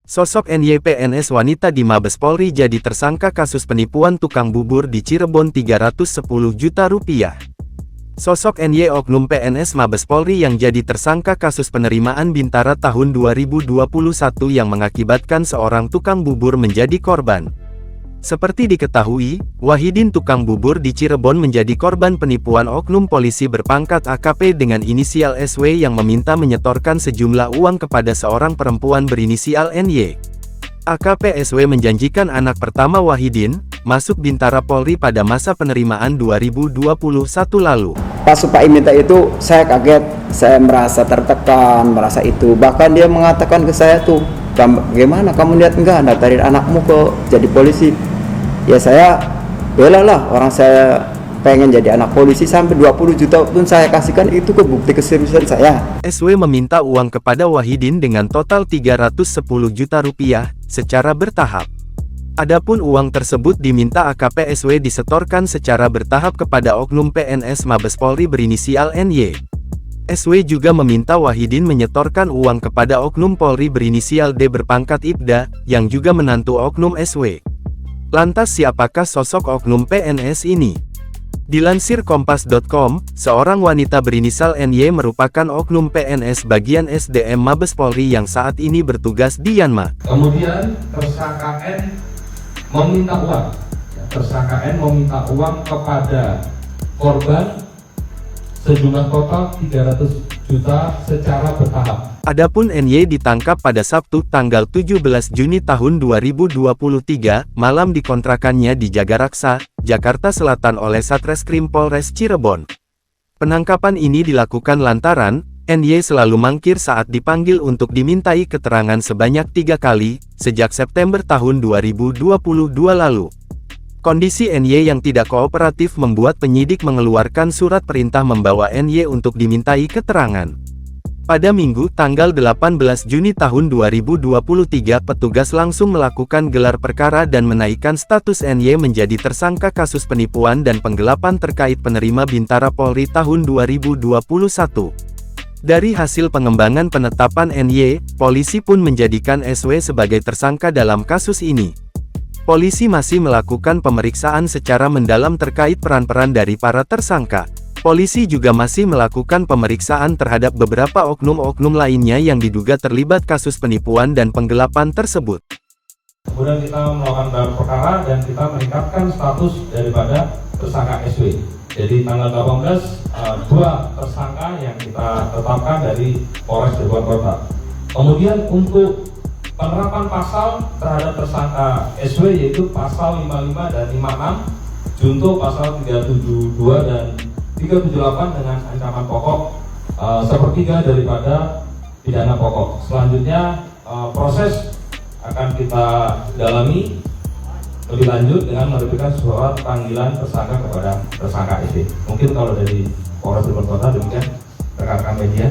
Sosok NYPNS wanita di Mabes Polri jadi tersangka kasus penipuan tukang bubur di Cirebon 310 juta rupiah. Sosok NY oknum PNS Mabes Polri yang jadi tersangka kasus penerimaan Bintara tahun 2021 yang mengakibatkan seorang tukang bubur menjadi korban. Seperti diketahui, Wahidin tukang bubur di Cirebon menjadi korban penipuan oknum polisi berpangkat AKP dengan inisial SW yang meminta menyetorkan sejumlah uang kepada seorang perempuan berinisial NY. AKP SW menjanjikan anak pertama Wahidin, masuk Bintara Polri pada masa penerimaan 2021 lalu. Pas Pak minta itu, saya kaget, saya merasa tertekan, merasa itu. Bahkan dia mengatakan ke saya tuh, "Gimana kamu lihat enggak daftarin anakmu ke jadi polisi?" Ya saya bela lah, orang saya pengen jadi anak polisi, sampai 20 juta pun saya kasihkan, itu ke bukti keseriusan saya. SW meminta uang kepada Wahidin dengan total 310 juta rupiah, secara bertahap. Adapun uang tersebut diminta AKP SW disetorkan secara bertahap kepada oknum PNS Mabes Polri berinisial NY. SW juga meminta Wahidin menyetorkan uang kepada oknum Polri berinisial D berpangkat Ibda, yang juga menantu oknum SW. Lantas siapakah sosok oknum PNS ini? Dilansir Kompas.com, seorang wanita berinisial NY merupakan oknum PNS bagian SDM Mabes Polri yang saat ini bertugas di Yanma. Kemudian tersangka N meminta uang. Tersangka N meminta uang kepada korban sejumlah total 300 juta secara bertahap. Adapun NY ditangkap pada Sabtu tanggal 17 Juni tahun 2023, malam di kontrakannya di Jagaraksa, Jakarta Selatan oleh Satreskrim Polres Cirebon. Penangkapan ini dilakukan lantaran, NY selalu mangkir saat dipanggil untuk dimintai keterangan sebanyak 3 kali, sejak September tahun 2022 lalu. Kondisi NY yang tidak kooperatif membuat penyidik mengeluarkan surat perintah membawa NY untuk dimintai keterangan. Pada Minggu tanggal 18 Juni tahun 2023 petugas langsung melakukan gelar perkara dan menaikkan status NY menjadi tersangka kasus penipuan dan penggelapan terkait penerima Bintara Polri tahun 2021. Dari hasil pengembangan penetapan NY, polisi pun menjadikan SW sebagai tersangka dalam kasus ini. Polisi masih melakukan pemeriksaan secara mendalam terkait peran-peran dari para tersangka. Polisi juga masih melakukan pemeriksaan terhadap beberapa oknum-oknum lainnya yang diduga terlibat kasus penipuan dan penggelapan tersebut. Kemudian kita melakukan gelar perkara dan kita meningkatkan status daripada tersangka SW. Jadi tanggal 18, dua tersangka yang kita tetapkan dari Polres Cirebon Kota. Kemudian untuk penerapan pasal terhadap tersangka SW yaitu pasal 55 dan 56, junto pasal 372 dan 378 dengan ancaman pokok sepertiga daripada pidana pokok. Selanjutnya proses akan kita dalami lebih lanjut dengan menerbitkan surat panggilan tersangka kepada tersangka SW. Mungkin kalau dari Polres Cirebon Kota demikian rekan-rekan media.